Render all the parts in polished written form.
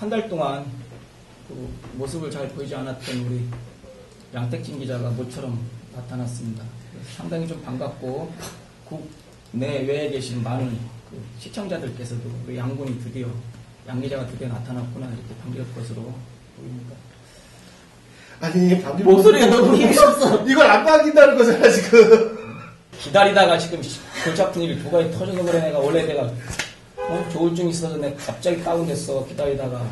한 달 동안 그 모습을 잘 보이지 않았던 우리 양택진 기자가 모처럼 나타났습니다. 상당히 좀 반갑고 국내외에 계신 많은 그 시청자들께서도 우리 양군이 드디어 양 기자가 드디어 나타났구나 이렇게 반길 것으로 보입니다. 아니 목소리가 너무 힘이 없어. 이걸 안 반긴다는 거잖아 지금. 기다리다가 지금 골치 아픈 일이 두 가지 터져서 그래. 내가 원래 내가 조울증 있어서 내가 갑자기 다운됐어 기다리다가.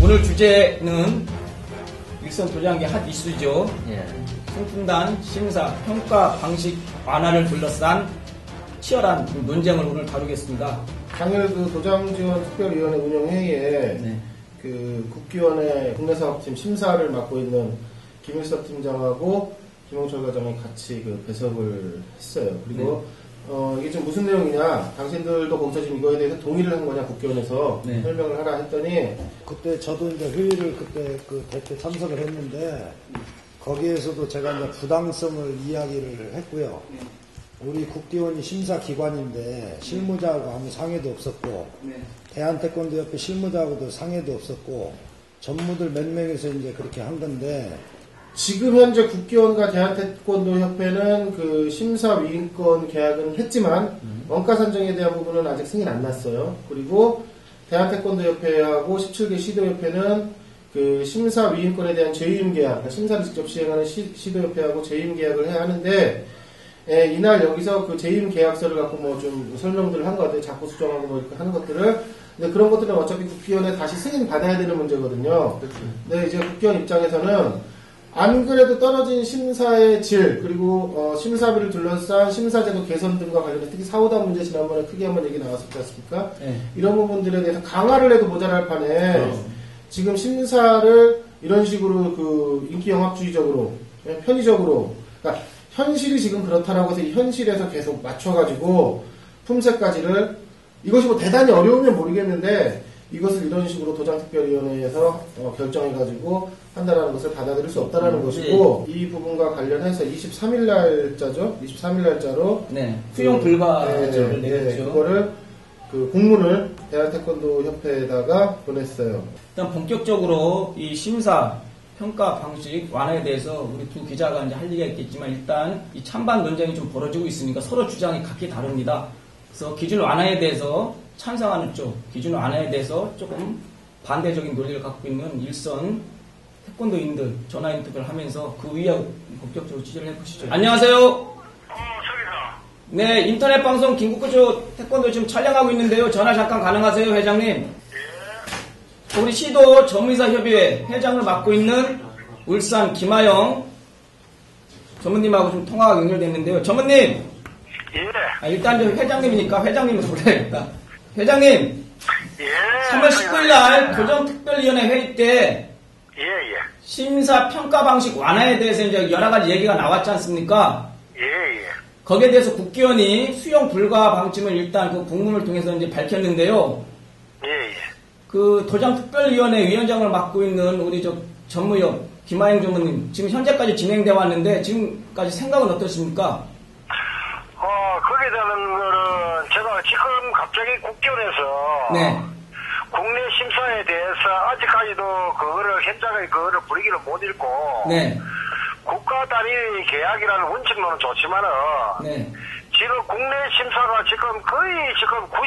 오늘 주제는 윌슨 도장의 핫 이슈죠. 승풍단 심사 평가 방식 완화를 둘러싼 치열한 논쟁을 오늘 다루겠습니다. 작년에 그 도장지원특별위원회 운영회의에 그 국기원의 국내사업팀 심사를 맡고 있는 김일섭 팀장하고 김홍철 과장이 같이 그 배석을 했어요. 그리고 이게 좀 무슨 내용이냐, 당신들도 거기서 지금 이거에 대해서 동의를 한 거냐, 국기원에서 설명을 하라 했더니, 그때 저도 이제 회의를 그때 그 대표 참석을 했는데, 거기에서도 제가 이제 부당성을 이야기를 했고요. 우리 국기원이 심사기관인데, 실무자하고 아무 상의도 없었고, 대한태권도협회 실무자하고도 상의도 없었고, 전무들 몇 명이서 이제 그렇게 한 건데, 지금 현재 국기원과 대한태권도협회는 그 심사위임권 계약은 했지만 원가 산정에 대한 부분은 아직 승인 안 났어요. 그리고 대한태권도협회하고 17개 시도협회는 그 심사위임권에 대한 재임 계약, 그러니까 심사를 직접 시행하는 시도협회하고 재임 계약을 해야 하는데, 이날 여기서 그 재임 계약서를 갖고 뭐 좀 설명들을 한 것 같아요. 자꾸 수정하고 뭐 이렇게 하는 것들을. 근데 그런 것들은 어차피 국기원에 다시 승인 받아야 되는 문제거든요. 근데 이제 국기원 입장에서는 안 그래도 떨어진 심사의 질, 그리고 심사비를 둘러싼 심사제도 개선 등과 관련해서 특히 사후담 문제 지난번에 크게 한번 얘기 나왔었지 않습니까? 이런 부분들에 대해서 강화를 해도 모자랄 판에 지금 심사를 이런 식으로 그 인기 영합주의적으로, 편의적으로, 그러니까 현실이 지금 그렇다라고 해서 이 현실에서 계속 맞춰가지고 품새까지를, 이것이 뭐 대단히 어려우면 모르겠는데 이것을 이런 식으로 도장특별위원회에서 결정해가지고 한다라는 것을 받아들일 수 없다라는 것이고, 이 부분과 관련해서 23일 날짜죠? 23일 날짜로 수용 불가를 내렸죠. 그거를 그 공문을 대한태권도협회에다가 보냈어요. 일단 본격적으로 이 심사 평가 방식 완화에 대해서 우리 두 기자가 이제 할 얘기가 있겠지만, 일단 이 찬반 논쟁이 좀 벌어지고 있으니까 서로 주장이 각기 다릅니다. 그래서 기준 완화에 대해서 찬성하는 쪽, 기준 완화에 대해서 조금 반대적인 논리를 갖고 있는 일선 태권도인들 전화 인터뷰를 하면서 그 위에 본격적으로 취재를 해보시죠. 안녕하세요. 저기다. 네, 인터넷 방송 김국구조 태권도 지금 촬영하고 있는데요. 전화 잠깐 가능하세요, 회장님? 우리 시도 전문의사 협의회 회장을 맡고 있는 울산 김하영 전무님하고 좀 통화가 연결됐는데요. 전무님. 일단 저 회장님이니까 회장님을 불러야겠다. 회장님. 3월 19일 날 도정특별위원회 회의 때 심사 평가 방식 완화에 대해서 이제 여러 가지 얘기가 나왔지 않습니까? 거기에 대해서 국기원이 수용 불가 방침을 일단 그 공문을 통해서 이제 밝혔는데요. 그 도정특별위원회 위원장을 맡고 있는 우리 저 전무협 김하영 전무님, 지금 현재까지 진행돼 왔는데 지금까지 생각은 어떠십니까? 거기에 대한 거는 제가 지금 갑자기 국기원에서 국내 심사에 대해서 아직까지도 그거를 현장에 그거를 분위기를 못 읽고 국가 단위 계약이라는 원칙론은 좋지만은 지금 국내 심사가 지금 거의 지금 95%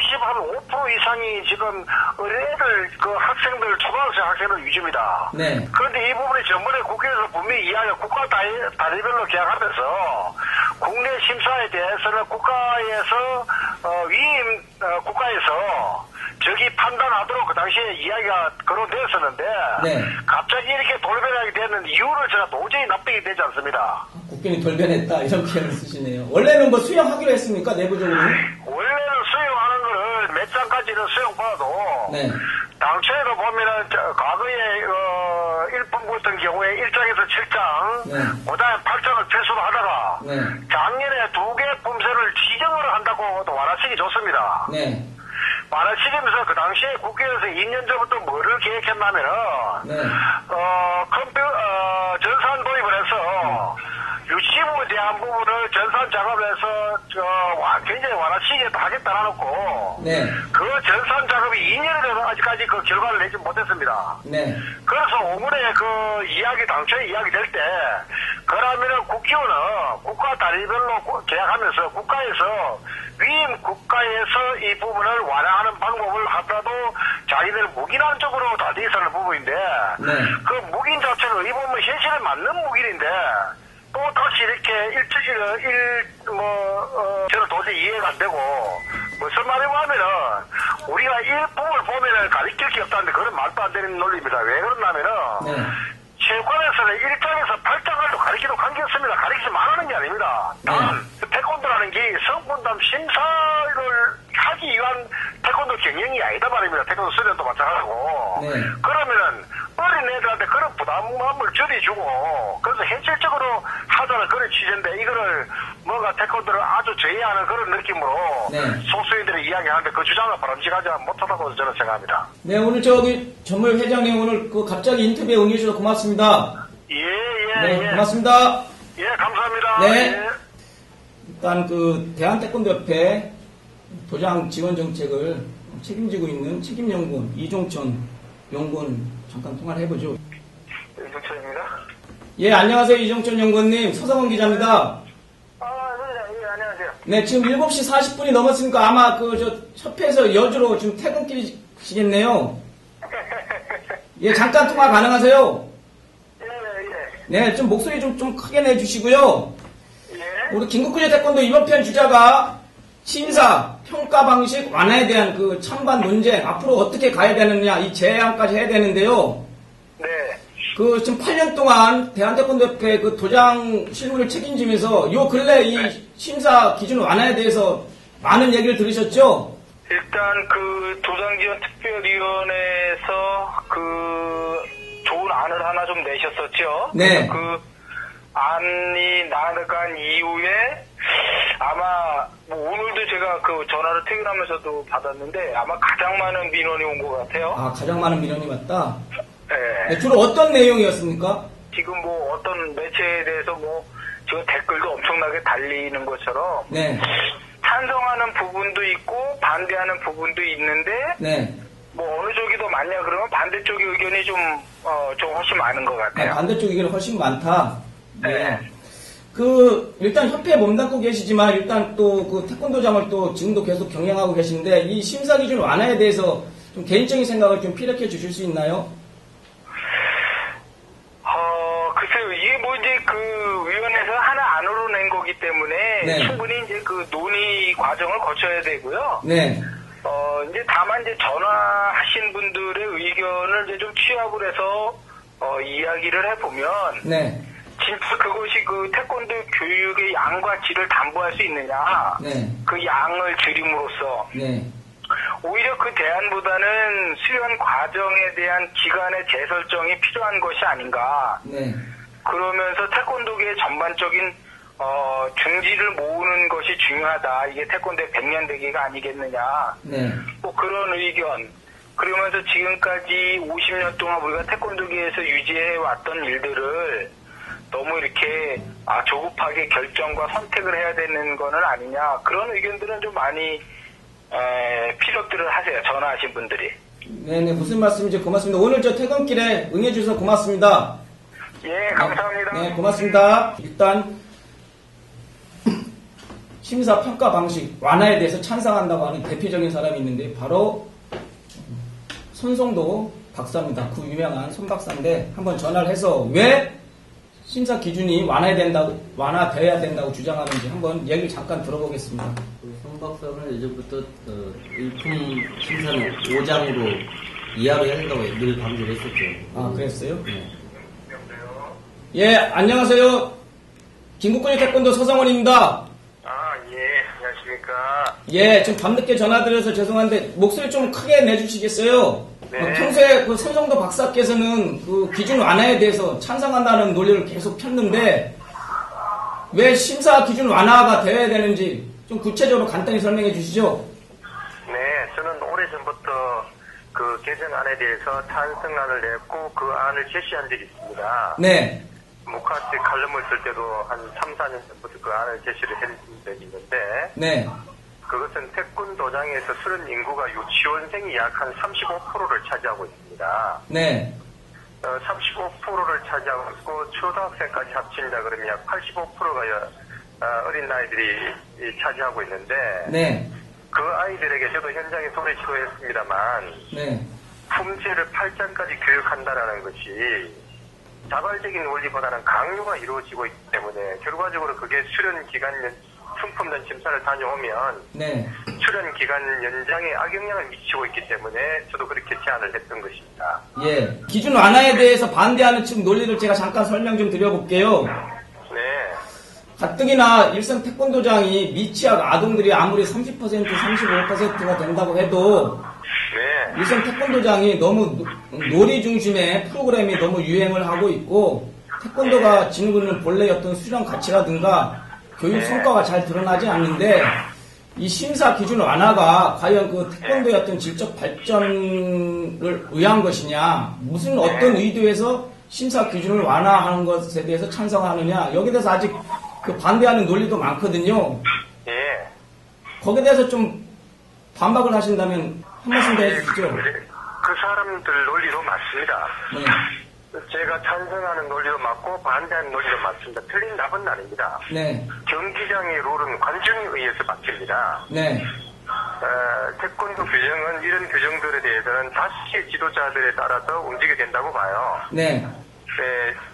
이상이 지금 어린애들 그 학생들 초등학생 학생들 위주입니다. 그런데 이 부분이 전번에 국회에서 분명히 이야기가 국가 단위별로 계약하면서 국내 심사에 대해서는 국가에서 국가에서 저기 판단하도록 그 당시에 이야기가 거론되었었는데 갑자기 이렇게 돌변하게 되는 이유를 제가 도저히 납득이 되지 않습니다. 국견이 돌변했다 이런 표현을 쓰시네요. 원래는 뭐 수용하기로 했습니까, 내부적으로? 원래는 수용하는 거를 몇 장까지는 수용받아도 당초에도 보면은 과거에 1품 같은 경우에 1장에서 7장 그다음에 8장을 퇴소를 하다가 작년에 2개 품새를 지정을 한다고 완화시키 줬습니다. 완화시키면서 그 당시에 국회에서 2년 전부터 뭐를 계획했냐면은, 네. 전산 도입을 해서, 유치부에 대한 부분을 전산 작업을 해서, 굉장히 완화시키겠다 하겠다 놓고, 네. 그 전산 작업이 2년이 돼서 아직까지 그 결과를 내지 못했습니다. 네. 그래서 5월에 그 이야기, 당초에 이야기 될 때, 그러면은 국기원은 국가 단위별로 계약하면서 국가에서, 위임 국가에서 이 부분을 완화하는 방법을 하더라도 자기들 묵인한 쪽으로 다 돼 있었는 부분인데, 네. 그 묵인 자체는 이 부분 현실에 맞는 묵인인데, 또 다시 이렇게 저는 도저히 이해가 안 되고, 무슨 말이고 하면은, 우리가 일부분을 보면은 가리킬 게 없다는데 그런 말도 안 되는 논리입니다. 왜 그러냐면은, 네. 체육관에서는 1장에서 8장을도 가리키도 관계없습니다. 가리키지 말하는 게 아닙니다. 단, 태권도라는 게 성분담 심사를 하기 위한 태권도 경영이 아니다 말입니다. 태권도 수련도 마찬가지고. 네. 그러면은, 어린 애들한테 그런 부담감을 줄여주고, 그래서 현실적으로 하자는 그런 취지인데, 이거를 뭔가 태권도를 아주 제의하는 그런 느낌으로, 네. 소수인들이 이야기하는데 그 주장을 바람직하지 못하다고 저는 생각합니다. 네, 오늘 전물 회장님 오늘 그 갑자기 인터뷰에 응해주셔서 고맙습니다. 네, 고맙습니다. 예, 감사합니다. 네. 예. 일단 그 대한태권도협회 도장 지원 정책을 책임지고 있는 책임연구원 이종천 연구원 잠깐 통화를 해보죠. 이종천입니다. 예, 안녕하세요. 이종천 연구원님. 서성원 기자입니다. 예, 안녕하세요. 네, 지금 7시 40분이 넘었으니까 아마 협회에서 여주로 지금 퇴근길이시겠네요. 예, 잠깐 통화 가능하세요? 예. 네, 좀 목소리 좀 크게 내주시고요. 예. 우리 김국훈의 태권도 이번 편 주자가 심사, 평가 방식 완화에 대한 그 찬반 논쟁, 앞으로 어떻게 가야 되느냐, 이 제안까지 해야 되는데요. 네. 그 지금 8년 동안 대한태권도협회 그 도장 실무를 책임지면서 요 근래 이 심사 기준 완화에 대해서 많은 얘기를 들으셨죠? 일단 그 도장지원특별위원회에서 그 좋은 안을 하나 좀 내셨었죠. 네. 그 안이 나간 이후에 아마 오늘도 제가 그 전화를 퇴근하면서도 받았는데 아마 가장 많은 민원이 온 것 같아요. 아, 가장 많은 민원이 왔다? 네. 네, 주로 어떤 내용이었습니까? 지금 뭐 어떤 매체에 대해서 뭐 지금 댓글도 엄청나게 달리는 것처럼 네. 찬성하는 부분도 있고 반대하는 부분도 있는데 네. 뭐 어느 쪽이 더 많냐 그러면 반대쪽의 의견이 좀 훨씬 많은 것 같아요. 아, 반대쪽 의견이 훨씬 많다? 네. 일단 협회에 몸담고 계시지만, 일단 또 그 태권도장을 또 지금도 계속 경영하고 계신데, 이 심사 기준 완화에 대해서 좀 개인적인 생각을 좀 피력해 주실 수 있나요? 글쎄요, 이게 뭐 이제 그 위원회에서 하나 안으로 낸 거기 때문에 네. 충분히 이제 그 논의 과정을 거쳐야 되고요. 네. 이제 다만 이제 전화하신 분들의 의견을 이제 좀 취합을 해서 이야기를 해보면, 네. 진짜 그것이 그 태권도 교육의 양과 질을 담보할 수 있느냐, 네. 그 양을 줄임으로써 네. 오히려 그 대안보다는 수련 과정에 대한 기간의 재설정이 필요한 것이 아닌가. 네. 그러면서 태권도계의 전반적인 중지를 모으는 것이 중요하다. 이게 태권도의 100년 대계가 아니겠느냐. 네. 뭐 그런 의견. 그러면서 지금까지 50년 동안 우리가 태권도계에서 유지해왔던 일들을 너무 이렇게 조급하게 결정과 선택을 해야 되는 거는 아니냐. 그런 의견들은 좀 많이 피력들을 하세요. 전화하신 분들이. 네네, 무슨 말씀인지 고맙습니다. 오늘 저 퇴근길에 응해주셔서 고맙습니다. 예, 감사합니다. 네, 고맙습니다. 일단 심사 평가 방식 완화에 대해서 찬성한다고 하는 대표적인 사람이 있는데 바로 손성도 박사입니다. 그 유명한 손 박사인데 한번 전화를 해서 왜 심사 기준이 완화되어야 된다고 주장하는지 한번 얘기를 잠깐 들어보겠습니다. 손 박사는 이제부터 일품 심사는 5장으로 이하로 해야 된다고 늘 강조를 했었죠. 아, 그랬어요? 네. 예, 안녕하세요. 김국근의 태권도 서성원입니다. 예, 안녕하십니까. 예, 지금 밤늦게 전화드려서 죄송한데 목소리 좀 크게 내주시겠어요? 네. 평소에 그 손성도 박사께서는 그 기준 완화에 대해서 찬성한다는 논리를 계속 폈는데 왜 심사 기준 완화가 되어야 되는지 좀 구체적으로 간단히 설명해 주시죠. 네, 저는 오래 그 개정안에 대해서 찬성안을 냈고 그 안을 제시한 적이 있습니다. 네. 무카시 칼럼을 쓸 때도 한 3, 4년 전부터 그 안을 제시를 했던 적이 있는데 네. 그것은 태권도장에서 수련 인구가 유치원생이 약 한 35%를 차지하고 있습니다. 네. 35%를 차지하고 있고 초등학생까지 합친다 그러면 약 85%가 어린 아이들이 차지하고 있는데 네. 그 아이들에게 저도 현장에 손에 쥐고했습니다만 네. 품새를 8장까지 교육한다라는 것이 자발적인 원리보다는 강요가 이루어지고 있기 때문에 결과적으로 그게 수련 기간 품품전 심사를 다녀오면 네. 수련 기간 연장에 악영향을 미치고 있기 때문에 저도 그렇게 제안을 했던 것입니다. 예. 기준 완화에 대해서 반대하는 측 논리를 제가 잠깐 설명 좀 드려볼게요. 네. 가뜩이나 일선 태권도장이 미취학 아동들이 아무리 30%, 35%가 된다고 해도 네. 일선 태권도장이 너무 놀이 중심의 프로그램이 너무 유행을 하고 있고 태권도가 지니고 본래 어떤 수련 가치라든가 교육 성과가 잘 드러나지 않는데 이 심사 기준 완화가 과연 그 태권도의 어떤 질적 발전을 위한 것이냐, 무슨 어떤 의도에서 심사 기준을 완화하는 것에 대해서 찬성하느냐, 여기에 대해서 아직 그 반대하는 논리도 많거든요. 예. 거기에 대해서 좀 반박을 하신다면 한 말씀 더 해주시죠. 그 사람들 논리도 맞습니다. 네. 제가 찬성하는 논리도 맞고 반대하는 논리도 맞습니다. 틀린 답은 아닙니다. 네. 경기장의 룰은 관중에 의해서 바뀝니다. 네. 태권도 규정은 이런 규정들에 대해서는 다수의 지도자들에 따라서 움직여야 된다고 봐요. 네.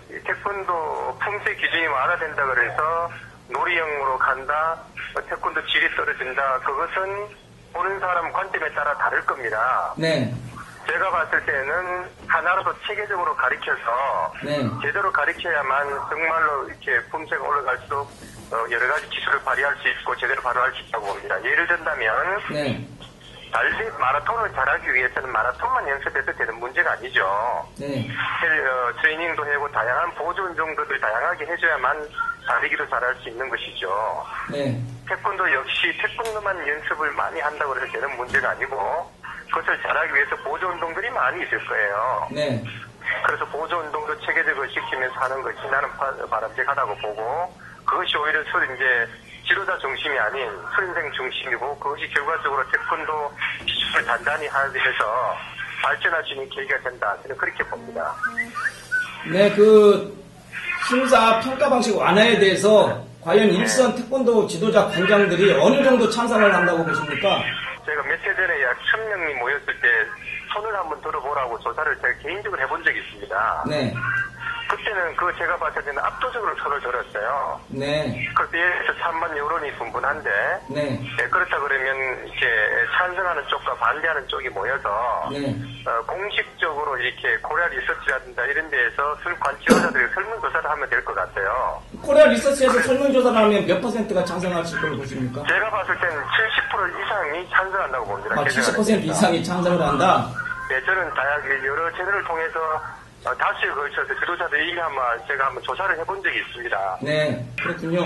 이 태권도 품새 기준이 완화된다 그래서 놀이형으로 간다, 태권도 질이 떨어진다, 그것은 보는 사람 관점에 따라 다를 겁니다. 네. 제가 봤을 때는 하나라도 체계적으로 가르쳐서 네. 제대로 가르쳐야만 정말로 이렇게 품새가 올라갈수록 여러 가지 기술을 발휘할 수 있고 제대로 발휘할 수 있다고 봅니다. 예를 든다면 네. 달리 마라톤을 잘하기 위해서는 마라톤만 연습해도 되는 문제가 아니죠. 네. 트레이닝도 하고 다양한 보조 운동들을 다양하게 해줘야만 달리기도 잘할 수 있는 것이죠. 네. 태권도 역시 태권도만 연습을 많이 한다고 해서 되는 문제가 아니고 그것을 잘하기 위해서 보조 운동들이 많이 있을 거예요. 네. 그래서 보조 운동도 체계적으로 시키면서 하는 것이 나는 바람직하다고 보고 그것이 오히려 이제 지도자 중심이 아닌 수련생 중심이고 그것이 결과적으로 태권도 기술을 단단히 하면서 발전할 수 있는 계기가 된다. 저는 그렇게 봅니다. 네, 그 심사 평가 방식 완화에 대해서 과연 일선 태권도 지도자 관장들이 어느 정도 찬성을 한다고 보십니까? 제가 며칠 전에 약 1000명이 모였을 때 손을 한번 들어보라고 조사를 제가 개인적으로 해본 적이 있습니다. 네. 그때는 제가 봤을 때는 압도적으로 손을 들었어요. 네. 그때에서 찬반 여론이 분분한데, 네. 그렇다 그러면 이렇게 찬성하는 쪽과 반대하는 쪽이 모여서, 네. 공식적으로 이렇게 코리아 리서치라든가 이런 데에서 지도자들이 설문조사를 하면 될 것 같아요. 코리아 리서치에서 설문조사를 하면 몇 %가 찬성하실 걸로 보십니까? 제가 봤을 때는 70% 이상이 찬성한다고 봅니다. 70% 이상이 찬성을 한다? 네, 저는 여러 채널을 통해서 다수에 걸쳐서 지도자들 얘기 제가 한번 조사를 해본 적이 있습니다. 네, 그렇군요.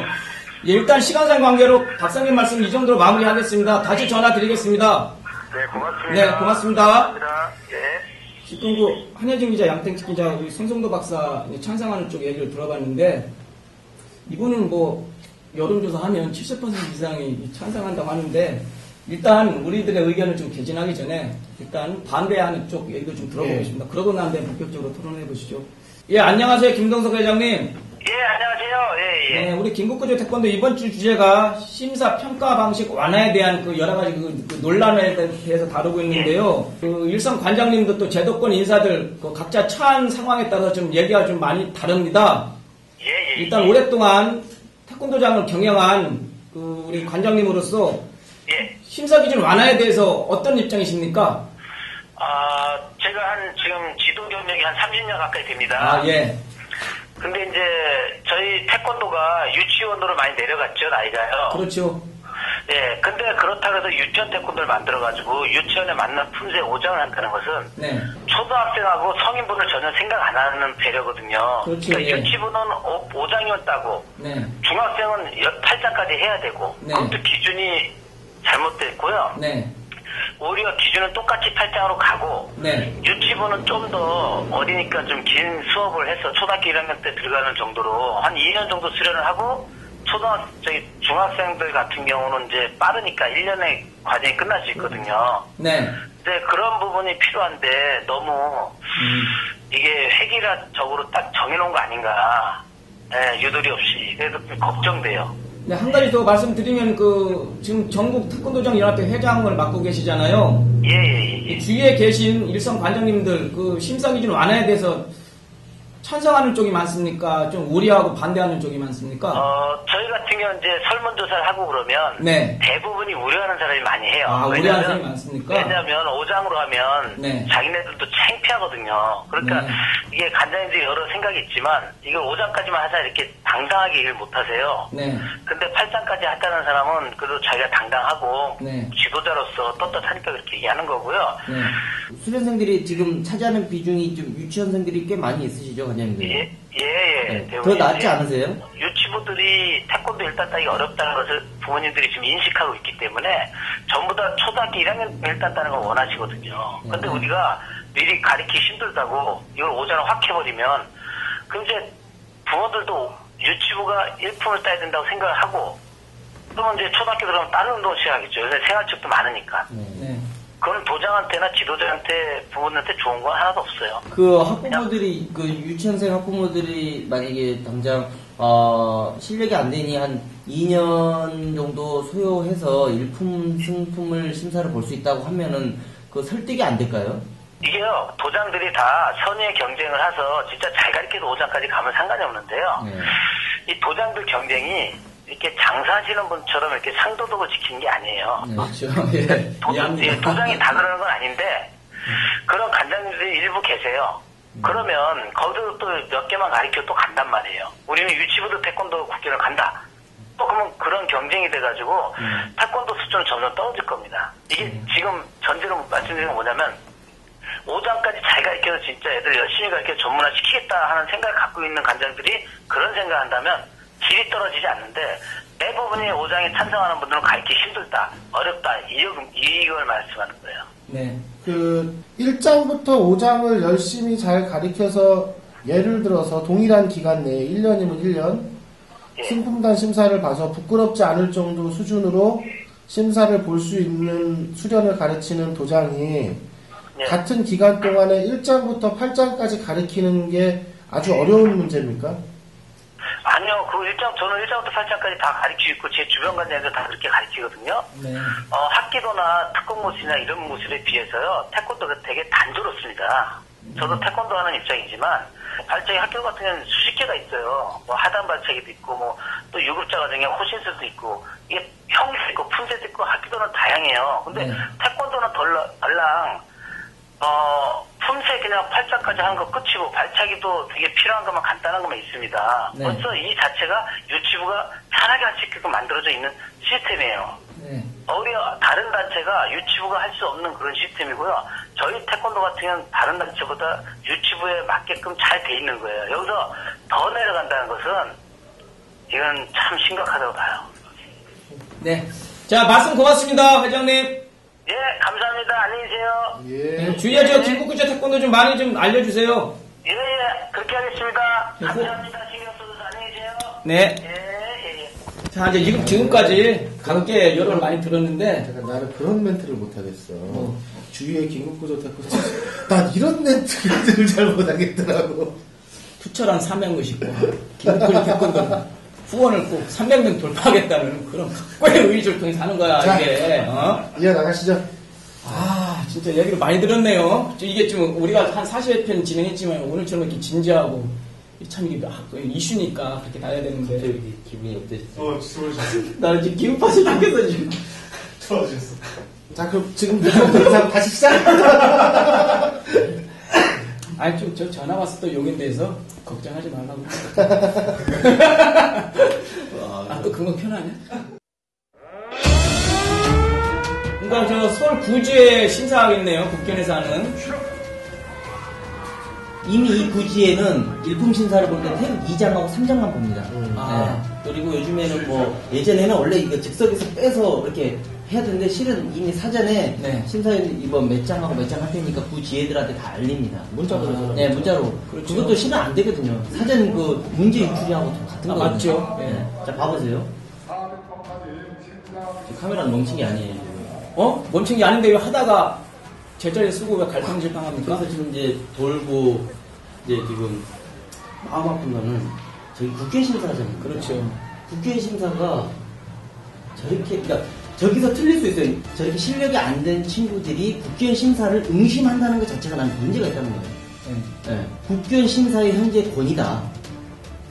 예, 일단 시간상 관계로 박사님 말씀 이 정도로 마무리하겠습니다. 다시 전화 드리겠습니다. 네, 고맙습니다. 네, 고맙습니다. 감사합니다. 네. 지금 그 한혜진 기자, 양땡치 기자, 우리 송성도 박사 찬성하는 쪽 얘기를 들어봤는데 이분은 뭐 여론조사하면 70% 이상이 찬성한다고 하는데 일단 우리들의 의견을 좀 개진하기 전에 일단 반대하는 쪽 얘기도 좀 들어보겠습니다. 그러고 난 다음에 본격적으로 토론해 보시죠. 예, 안녕하세요. 김동석 회장님. 예, 안녕하세요. 예, 예. 네, 우리 김국구조 태권도 이번 주 주제가 심사 평가 방식 완화에 대한 그 여러 가지 그 논란에 대해서 다루고 있는데요. 그 일선 관장님도 또 제도권 인사들 그 각자 처한 상황에 따라서 좀 얘기가 좀 많이 다릅니다. 예, 예. 일단 오랫동안 태권도장을 경영한 그 우리 관장님으로서 예. 심사 기준 완화에 대해서 어떤 입장이십니까? 제가 지금 지도 경력이 한 30년 가까이 됩니다. 아, 예. 근데 이제 저희 태권도가 유치원으로 많이 내려갔죠, 나이가요. 그렇죠. 예, 근데 그렇다고 해서 유치원 태권도를 만들어가지고 유치원에 맞는 품새 5장을 한다는 것은 네. 초등학생하고 성인분을 전혀 생각 안 하는 배려거든요. 그렇죠, 그러니까 예. 유치부는 5장이면 따고 네. 중학생은 8장까지 해야 되고 네. 그것도 기준이 잘못됐고요. 네. 오히려 기준은 똑같이 8장으로 가고 네. 유치부는 좀 더 어리니까 좀 긴 수업을 해서 초등학교 1학년 때 들어가는 정도로 한 2년 정도 수련을 하고 중학생들 같은 경우는 이제 빠르니까 1년의 과정이 끝날 수 있거든요. 네. 근데 그런 부분이 필요한데 너무 이게 획일화적으로 딱 정해놓은 거 아닌가. 네, 유도리 없이. 그래서 좀 걱정돼요. 네, 한 가지 더 말씀드리면 지금 전국 태권도장 연합회 회장을 맡고 계시잖아요. 예. 주위에 계신 일선 관장님들 심사 기준 완화에 대해서 찬성하는 쪽이 많습니까? 좀 우려하고 반대하는 쪽이 많습니까? 저희 같은 경우는 이제 설문조사를 하고 그러면 네. 대부분이 우려하는 사람이 많이 해요. 우려하는 사람이 많습니까? 왜냐면 5장으로 하면 네. 자기네들도 창피하거든요. 그러니까 네. 이게 간장님들이 여러 생각이 있지만 이걸 5장까지만 하자 이렇게 당당하게 일을 못 하세요. 네. 근데 8장까지 했다는 사람은 그래도 자기가 당당하고 네. 지도자로서 떳떳하니까 그렇게 얘기하는 거고요. 네. 수련생들이 지금 차지하는 비중이 좀 유치원생들이 꽤 많이 있으시죠, 관장님들? 예. 네. 더 낫지 않으세요? 유치부들이 태권도 일단 따기 어렵다는 것을 부모님들이 지금 인식하고 있기 때문에 전부 다 초등학교 1학년 일단 따는 걸 원하시거든요. 근데 우리가 미리 가르치기 힘들다고 이걸 오전에 확 해버리면 그럼 이제 부모들도 유치부가 일품을 따야 된다고 생각을 하고 그러면 이제 초등학교 들어가면 다른 운동 시작하겠죠. 요새 생활책도 많으니까. 네. 그건 도장한테나 지도자한테 부모님한테 좋은 건 하나도 없어요. 학부모들이, 유치원생 학부모들이 만약에 당장, 실력이 안 되니 한 2년 정도 소요해서 일품, 승품을 심사를 볼 수 있다고 하면은, 설득이 안 될까요? 이게요, 도장들이 다 선의의 경쟁을 해서 진짜 잘 가르쳐도 5장까지 가면 상관이 없는데요. 이 도장들 경쟁이 이렇게 장사하시는 분처럼 이렇게 상도덕을 지키는 게 아니에요. 네, 그렇죠. 예. 도장이 다 그러는 건 아닌데, 그런 간장님들이 일부 계세요. 그러면 거기서 또 몇 개만 가르쳐 또 간단 말이에요. 우리는 유치부도 태권도 국기를 간다. 또 그러면 그런 경쟁이 돼가지고 태권도 수준은 점점 떨어질 겁니다. 이게 지금 전제로 말씀드리는 건 뭐냐면 5장까지 잘 가르쳐서 진짜 애들 열심히 가르쳐 전문화 시키겠다 하는 생각을 갖고 있는 간장들이 그런 생각을 한다면 질이 떨어지지 않는데 대부분이 5장에 찬성하는 분들은 가르치기 힘들다, 어렵다, 이걸 말씀하는 거예요. 네. 1장부터 5장을 열심히 잘 가르쳐서 예를 들어서 동일한 기간 내에 1년이면 1년 예. 승품단 심사를 봐서 부끄럽지 않을 정도 수준으로 심사를 볼 수 있는 수련을 가르치는 도장이 예. 같은 기간 동안에 1장부터 8장까지 가르치는 게 아주 어려운 문제입니까? 아니요, 저는 1장부터 8장까지 다 가르치고 있고, 제 주변 관장들 다 그렇게 가르치거든요. 네. 학기도나 특공무술이나 이런 무술에 비해서요, 태권도가 되게 단조롭습니다. 저도 태권도 하는 입장이지만, 발차기 학교 같은 경우는 수십 개가 있어요. 뭐 하단 발차기도 있고, 또 유급자 과정에 호신술도 있고, 이게 형도 있고, 품새도 있고, 학기도는 다양해요. 근데 네. 태권도는 덜랑, 품새 그냥 8장까지 하는 거 끝이고 발차기도 되게 필요한 것만 간단한 것만 있습니다. 네. 벌써 이 자체가 유치부가 편하게 할 수 있게끔 만들어져 있는 시스템이에요. 네. 우리 다른 단체가 유치부가 할 수 없는 그런 시스템이고요. 저희 태권도 같은 경우는 다른 단체보다 유치부에 맞게끔 잘 돼 있는 거예요. 여기서 더 내려간다는 것은 이건 참 심각하다고 봐요. 네. 자, 말씀 고맙습니다, 회장님. 예, 감사합니다. 안녕히 계세요. 예. 주위에 김국구제 태권도 좀 많이 좀 알려주세요. 예, 그렇게 하겠습니다. 네, 감사합니다. 신경 써주셔서 안녕히 계세요. 네. 예. 자, 이제 지금까지 가볍게 여론을 많이 들었는데, 잠깐 나는 그런 멘트를 못하겠어. 주위에 긴급구조 태권도 난 이런 멘트를 잘 못하겠더라고. 투철한 사명을 싣고 김국구제 태권도 후원을 꼭 300명 돌파하겠다는 그런 각고의 의지를 통해 사는 거야. 자, 이게. 이어나가시죠. 진짜 얘기를 많이 들었네요. 이게 좀 우리가 한 40회 진행했지만 오늘처럼 이렇게 진지하고 참 이게 이슈니까 그렇게 나야 되는데. 기분이 어떠셨어요? 좋으셨어. 나는 지금 기분 빠져 죽겠어 지금. 좋아졌어. 자, 그럼 지금부터 다시 시작. 저 전화 와서 또 용인 대해서 걱정하지 말라고. 또 그런 거 편하네. 그러니까 저 서울 구주에 심사하겠네요. 국견에서 하는. 이미 이 부지에는 일품 심사를 볼 때 태극 2장하고 3장만 봅니다. 네. 그리고 요즘에는 예전에는 원래 이거 즉석에서 빼서 이렇게 해야 되는데 실은 이미 사전에 네. 심사위원 이번 몇 장하고 몇 장 할 테니까 부지혜들한테 다 알립니다. 문자로 해서. 네, 문자로. 그렇죠. 그것도 실은 안 되거든요. 사전 그 문제 유출하고 같은 아, 거거든요. 맞죠. 네. 자, 봐보세요. 카메라는 멈춘 게 아니에요. 지금. 멈춘 게 아닌데 왜 하다가 제자리에 쓰고 왜 갈팡질팡합니까? 그래서 지금 이제 돌고 이제 지금 마음 아픈 거는 저희 국회 심사잖아요. 그렇죠. 국회 심사가 저렇게, 그러니까 저기서 틀릴 수 있어요. 저렇게 실력이 안 된 친구들이 국회의원 심사를 응심한다는 것 자체가 나는 문제가 있다는 거예요. 네. 국회의원 심사의 현재 권위다.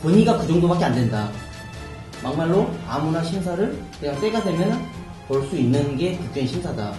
권위가 그 정도밖에 안 된다. 막말로 아무나 심사를 그냥 때가 되면 볼 수 있는 게 국회의원 심사다.